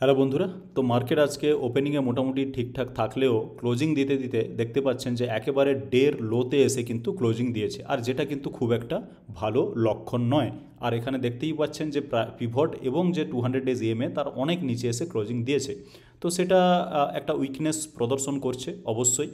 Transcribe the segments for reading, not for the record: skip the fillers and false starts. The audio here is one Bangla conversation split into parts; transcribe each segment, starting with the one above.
হ্যালো বন্ধুরা, তো মার্কেট আজকে ওপেনিংয়ে মোটামুটি ঠিকঠাক থাকলেও ক্লোজিং দিতে দিতে দেখতে পাচ্ছেন যে একেবারে ডের লোতে এসে কিন্তু ক্লোজিং দিয়েছে, আর যেটা কিন্তু খুব একটা ভালো লক্ষণ নয়। আর এখানে দেখতেই পাচ্ছেন যে পিভট এবং যে 200 ডেজ ইএমএ তার অনেক নিচে এসে ক্লোজিং দিয়েছে। তো সেটা একটা উইকনেস প্রদর্শন করছে অবশ্যই।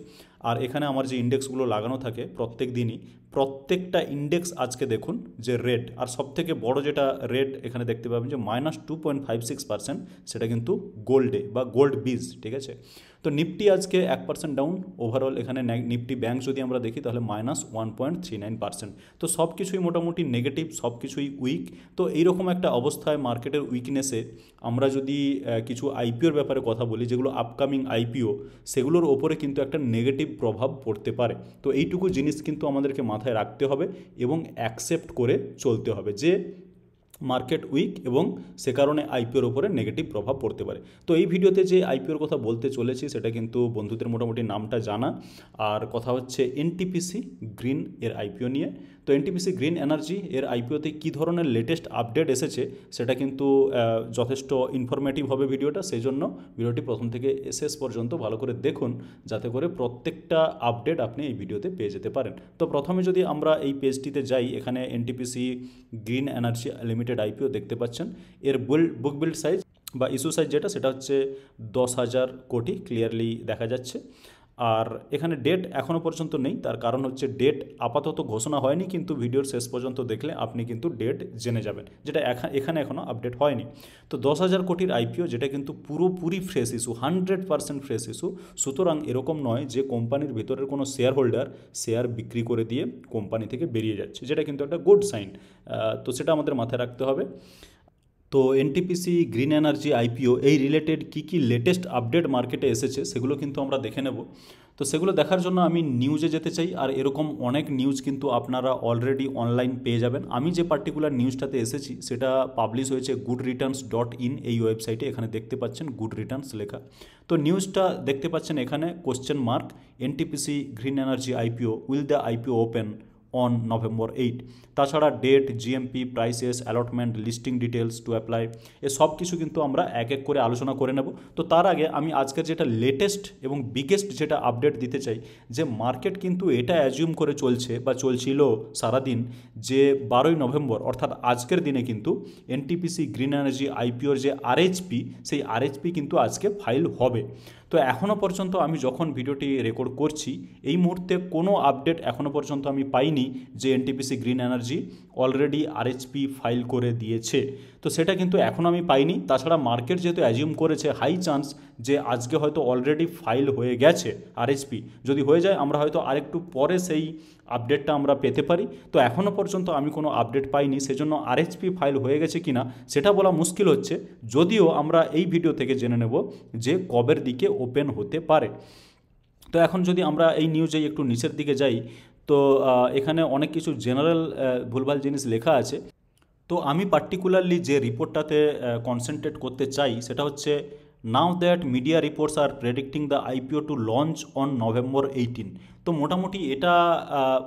আর এখানে আমার যে ইন্ডেক্সগুলো লাগানো থাকে প্রত্যেক দিনই, প্রত্যেকটা ইন্ডেক্স আজকে দেখুন যে রেড, আর সবথেকে বড় যেটা রেড এখানে দেখতে পাবেন যে -2.56%, সেটা কিন্তু গোল্ডে বা গোল্ড বীজ, ঠিক আছে। তো নিফটি আজকে 1% ডাউন ওভারঅল। এখানে নিফটি ব্যাংক যদি আমরা দেখি তাহলে -1.39%। তো সব কিছুই মোটামুটি নেগেটিভ, সব কিছুই উইক। তো এইরকম একটা অবস্থায় মার্কেটের উইকনেসে আমরা যদি কিছু আইপিওর ব্যাপারে কথা বলি, যেগুলো আপকামিং আইপিও, সেগুলোর ওপরে কিন্তু একটা নেগেটিভ প্রভাব পড়তে পারে। তো এইটুকু জিনিস কিন্তু আমাদেরকে মাথায় রাখতে হবে এবং অ্যাকসেপ্ট করে চলতে হবে যে মার্কেট উইক এবং সে কারণে আইপিওর ওপরে নেগেটিভ প্রভাব পড়তে পারে। তো এই ভিডিওতে যে আইপিওর কথা বলতে চলেছি সেটা কিন্তু বন্ধুদের মোটামুটি নামটা জানা। আর কথা হচ্ছে এনটিপিসি গ্রিন এর আইপিও নিয়ে। তো এনটিপিসি গ্রিন এনার্জি এর আইপিওতে কী ধরনের লেটেস্ট আপডেট এসেছে সেটা কিন্তু যথেষ্ট ইনফরমেটিভ হবে ভিডিওটা, সেই জন্য ভিডিওটি প্রথম থেকে শেষ পর্যন্ত ভালো করে দেখুন, যাতে করে প্রত্যেকটা আপডেট আপনি এই ভিডিওতে পেয়ে যেতে পারেন। তো প্রথমে যদি আমরা এই পেজটিতে যাই, এখানে NTPC green energy limited IPO দেখতে পাচ্ছেন। এর বুক বিল্ড সাইজ বা ইস্যু সাইজ যেটা, সেটা হচ্ছে 10,000 কোটি ক্লিয়ারলি দেখা যাচ্ছে। আর এখানে ডেট এখনও পর্যন্ত নেই, তার কারণ হচ্ছে ডেট আপাতত ঘোষণা হয়নি, কিন্তু ভিডিওর শেষ পর্যন্ত দেখলে আপনি কিন্তু ডেট জেনে যাবেন, যেটা এখানে এখনও আপডেট হয়নি। তো 10,000 কোটির আইপিও, যেটা কিন্তু পুরোপুরি ফ্রেশ ইস্যু, 100% ফ্রেশ ইস্যু। সুতরাং এরকম নয় যে কোম্পানির ভিতরের কোনো শেয়ার হোল্ডার শেয়ার বিক্রি করে দিয়ে কোম্পানি থেকে বেরিয়ে যাচ্ছে, যেটা কিন্তু একটা গুড সাইন। তো সেটা আমাদের মাথায় রাখতে হবে। তো এনটিপিসি গ্রিন এনার্জি আইপিও এই রিলেটেড কী কী লেটেস্ট আপডেট মার্কেটে এসেছে সেগুলো কিন্তু আমরা দেখে নেব। তো সেগুলো দেখার জন্য আমি নিউজে যেতে চাই, আর এরকম অনেক নিউজ কিন্তু আপনারা অলরেডি অনলাইন পেয়ে যাবেন। আমি যে পার্টিকুলার নিউজটাতে এসেছি সেটা পাবলিশ হয়েছে goodreturns.in এই ওয়েবসাইটে। এখানে দেখতে পাচ্ছেন গুড রিটার্নস লেখা। তো নিউজটা দেখতে পাচ্ছেন এখানে question mark, NTPC green energy IPO, will the IPO open on November 8। তাছাড়া date, GMP, prices, allotment, listing details to apply, এ সব কিছু কিন্তু আমরা এক এক করে আলোচনা করে নেব। তো তার আগে আমি আজকের যেটা লেটেস্ট এবং বিগেস্ট যেটা আপডেট দিতে চাই, যে মার্কেট কিন্তু এটা অ্যাজিউম করে চলছে বা চলছিল সারাদিন, যে 12ই নভেম্বর অর্থাৎ আজকের দিনে কিন্তু এনটিপিসি গ্রিন এনার্জি আইপিওর যে আরএইচপি, সেই আরএইচপি কিন্তু আজকে ফাইল হবে। তো এখনও পর্যন্ত আমি যখন ভিডিওটি রেকর্ড করছি, এই মুহূর্তে কোনো আপডেট এখনও পর্যন্ত আমি পাইনি যে NTPC green energy already RHP file করে দিয়েছে। তো সেটা কিন্তু এখনও আমি পাইনি। তাছাড়া মার্কেট যেহেতু অ্যাজিউম করেছে, হাই চান্স যে আজকে হয়তো অলরেডি ফাইল হয়ে গেছে আরএইচপি। যদি হয়ে যায় আমরা হয়তো আরেকটু পরে সেই আপডেটটা আমরা পেতে পারি। তো এখনও পর্যন্ত আমি কোনো আপডেট পাইনি, সেজন্য আরএইচপি ফাইল হয়ে গেছে কিনা সেটা বলা মুশকিল হচ্ছে। যদিও আমরা এই ভিডিও থেকে জেনে নেব যে কবের দিকে ওপেন হতে পারে। তো এখন যদি আমরা এই নিউজে একটু নিচের দিকে যাই, তো এখানে অনেক কিছু জেনারেল ভুলভাল জিনিস লেখা আছে। তো আমি পার্টিকুলারলি যে রিপোর্টটাতে কনসেন্ট্রেট করতে চাই সেটা হচ্ছে, now that media reports are predicting the IPO to launch on November 18। তো মোটামুটি এটা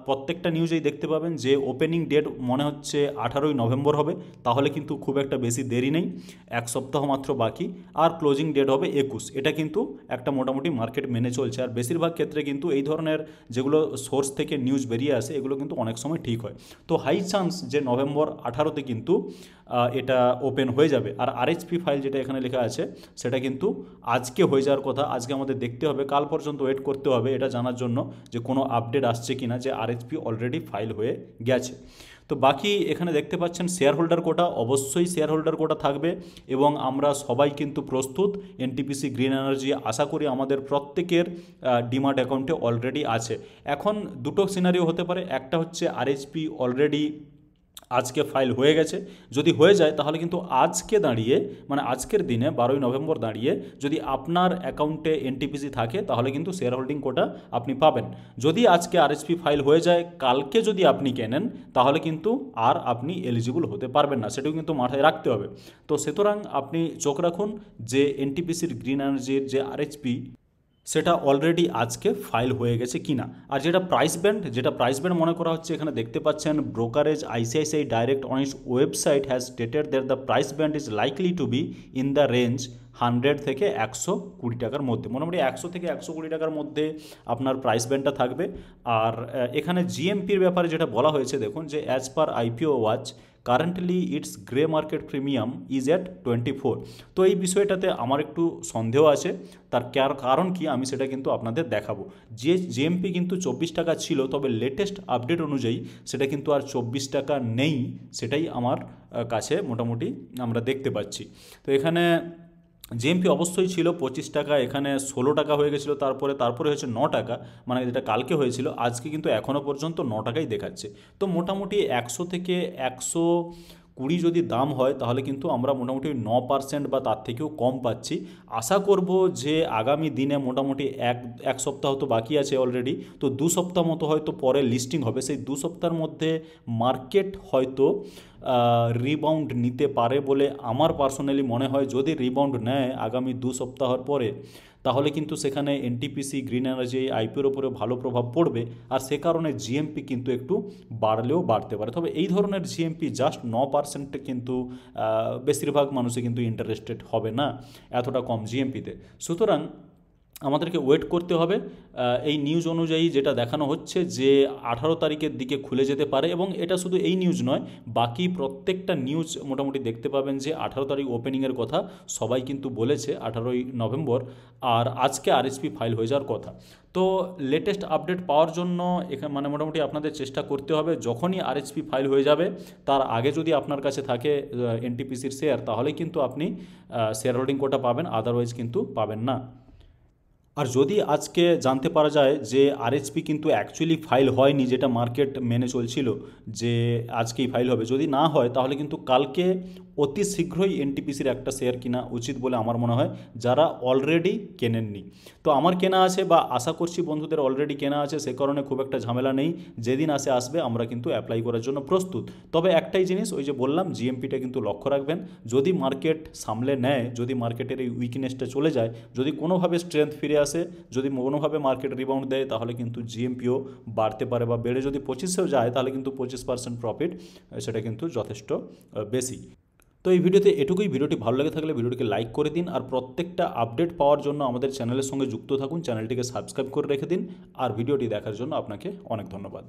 প্রত্যেকটা নিউজেই দেখতে পাবেন যে ওপেনিং ডেট মনে হচ্ছে 18ই নভেম্বর হবে। তাহলে কিন্তু খুব একটা বেশি দেরি নেই, এক সপ্তাহ মাত্র বাকি। আর ক্লোজিং ডেট হবে 21। এটা কিন্তু একটা মোটামুটি মার্কেট মেনে চলছে। আর বেশিরভাগ ক্ষেত্রে কিন্তু এই ধরনের যেগুলো সোর্স থেকে নিউজ বেরিয়ে আসে এগুলো কিন্তু অনেক সময় ঠিক হয়। তো হাই চান্স যে November 18তে কিন্তু এটা ওপেন হয়ে যাবে। আর আরএইচপি ফাইল যেটা এখানে লেখা আছে সেটা কিন্তু আজকে হয়ে যাওয়ার কথা। আজকে আমাদের দেখতে হবে, কাল পর্যন্ত ওয়েট করতে হবে এটা জানার জন্য যে কোনো আপডেট আসছে কিনা যে আরএইচপি অলরেডি ফাইল হয়ে গেছে। তো বাকি এখানে দেখতে পাচ্ছেন শেয়ার হোল্ডার কোটা, অবশ্যই শেয়ার হোল্ডার কোটা থাকবে এবং আমরা সবাই কিন্তু প্রস্তুত। এনটিপিসি গ্রিন এনার্জি আশা করি আমাদের প্রত্যেকের ডিমার্ট অ্যাকাউন্টে অলরেডি আছে। এখন দুটো সিনারিও হতে পারে, একটা হচ্ছে আরএইচপি অলরেডি আজকে ফাইল হয়ে গেছে। যদি হয়ে যায় তাহলে কিন্তু আজকে দাঁড়িয়ে, মানে আজকের দিনে 12ই নভেম্বর দাঁড়িয়ে, যদি আপনার অ্যাকাউন্টে এনটিপিসি থাকে তাহলে কিন্তু শেয়ার হোল্ডিং কোটা আপনি পাবেন। যদি আজকে আরএইচপি ফাইল হয়ে যায়, কালকে যদি আপনি কেনেন তাহলে কিন্তু আর আপনি এলিজিবল হতে পারবেন না, সেটাও কিন্তু মাথায় রাখতে হবে। তো সুতরাং আপনি চোখ রাখুন যে এনটিপিসির গ্রিন এনার্জির যে আরএইচপি সেটা অলরেডি আজকে ফাইল হয়ে গেছে কিনা। আর যেটা প্রাইস ব্যান্ড মনে করা হচ্ছে, এখানে দেখতে পাচ্ছেন brokerage ICICI direct on it's website has stated that the price band is likely to be in the range 100 থেকে 120 টাকার মধ্যে, মোটামুটি 100 থেকে 120 টাকার মধ্যে আপনার প্রাইস ব্যান্ডটা থাকবে। আর এখানে জিএমপির ব্যাপারে যেটা বলা হয়েছে দেখুন, যে as per IPO watch currently it's grey market premium is at 24। তো এই বিষয়টাতে আমার একটু সন্দেহ আছে, তার কারণ কি আমি সেটা কিন্তু আপনাদের দেখাবো। যে জিএমপি কিন্তু 24 টাকা ছিল, তবে লেটেস্ট আপডেট অনুযায়ী সেটা কিন্তু আর 24 টাকা নেই, সেটাই আমার কাছে মোটামুটি আমরা দেখতে পাচ্ছি। তো এখানে জিএমপি অবশ্যই ছিল 25 টাকা, এখানে 16 টাকা হয়ে গেছিলো, তারপরে হয়েছে 9 টাকা, মানে যেটা কালকে হয়েছিল, আজকে কিন্তু এখনও পর্যন্ত 9 টাকাই দেখাচ্ছে। তো মোটামুটি 100 থেকে 120 যদি দাম হয়, তাহলে কিন্তু আমরা মোটামুটি 9% বা তার থেকেও কম পাচ্ছি। আশা করব যে আগামী দিনে মোটামুটি এক সপ্তাহ তো বাকি আছে অলরেডি, তো 2 সপ্তাহ মতো হয়তো পরে লিস্টিং হবে, সেই 2 সপ্তাহের মধ্যে মার্কেট হয়তো রিবাউন্ড নিতে পারে বলে আমার পার্সোনালি মনে হয়। যদি রিবাউন্ড নেয় আগামী 2 সপ্তাহের পরে, তাহলে কিন্তু সেখানে এনটিপিসি, গ্রিন এনার্জি, আইপিওর উপরে ভালো প্রভাব পড়বে, আর সে কারণে জিএমপি কিন্তু একটু বাড়লেও বাড়তে পারে। তবে এই ধরনের জিএমপি জাস্ট 9% কিন্তু বেশিরভাগ মানুষই কিন্তু ইন্টারেস্টেড হবে না এতটা কম জিএমপিতে। সুতরাং আমাদেরকে ওয়েট করতে হবে। এই নিউজ অনুযায়ী যেটা দেখানো হচ্ছে যে 18 তারিখের দিকে খুলে যেতে পারে, এবং এটা শুধু এই নিউজ নয়, বাকি প্রত্যেকটা নিউজ মোটামুটি দেখতে পাবেন যে 18 তারিখ ওপেনিংয়ের কথা সবাই কিন্তু বলেছে, 18ই নভেম্বর। আর আজকে আরএসপি ফাইল হয়ে যাওয়ার কথা। তো লেটেস্ট আপডেট পাওয়ার জন্য এখানে মানে মোটামুটি আপনাদের চেষ্টা করতে হবে, যখনই আরএসপি ফাইল হয়ে যাবে তার আগে যদি আপনার কাছে থাকে এনটিপিসির শেয়ার, তাহলে কিন্তু আপনি শেয়ার হোল্ডিং কোটা পাবেন, আদারওয়াইজ কিন্তু পাবেন না। আর যদি আজকে জানতে পারা যায় যে আরএসপি কিন্তু অ্যাকচুয়ালি ফাইল হয়নি, যেটা মার্কেট মেনে চলছিল যে আজকেই ফাইল হবে, যদি না হয় তাহলে কিন্তু কালকে অতি শীঘ্রই এনটিপিসির একটা শেয়ার কেনা উচিত বলে আমার মনে হয়, যারা অলরেডি কেনেননি। তো আমার কেনা আছে, বা আশা করছি বন্ধুদের অলরেডি কেনা আছে, সে কারণে খুব একটা ঝামেলা নেই। যেদিন আসবে আমরা কিন্তু অ্যাপ্লাই করার জন্য প্রস্তুত। তবে একটাই জিনিস, ওই যে বললাম, জিএমপিটা কিন্তু লক্ষ্য রাখবেন। যদি মার্কেট সামলে নেয়, যদি মার্কেটের এই উইকনেসটা চলে যায়, যদি কোনোভাবে স্ট্রেংথ ফিরে আসে, যদি কোনোভাবে মার্কেট রিবাউন্ড দেয়, তাহলে কিন্তু জিএমপিও বাড়তে পারে, বা বেড়ে যদি 25-এও যায়, তাহলে কিন্তু 25% প্রফিট, সেটা কিন্তু যথেষ্ট বেশি। তো এই ভিডিওতে এটুকুই। ভিডিওটি ভালো লেগে থাকলে ভিডিওটিকে লাইক করে দিন, আর প্রত্যেকটা আপডেট পাওয়ার জন্য আমাদের চ্যানেলের সঙ্গে যুক্ত থাকুন, চ্যানেলটিকে সাবস্ক্রাইব করে রেখে দিন। আর ভিডিওটি দেখার জন্য আপনাকে অনেক ধন্যবাদ।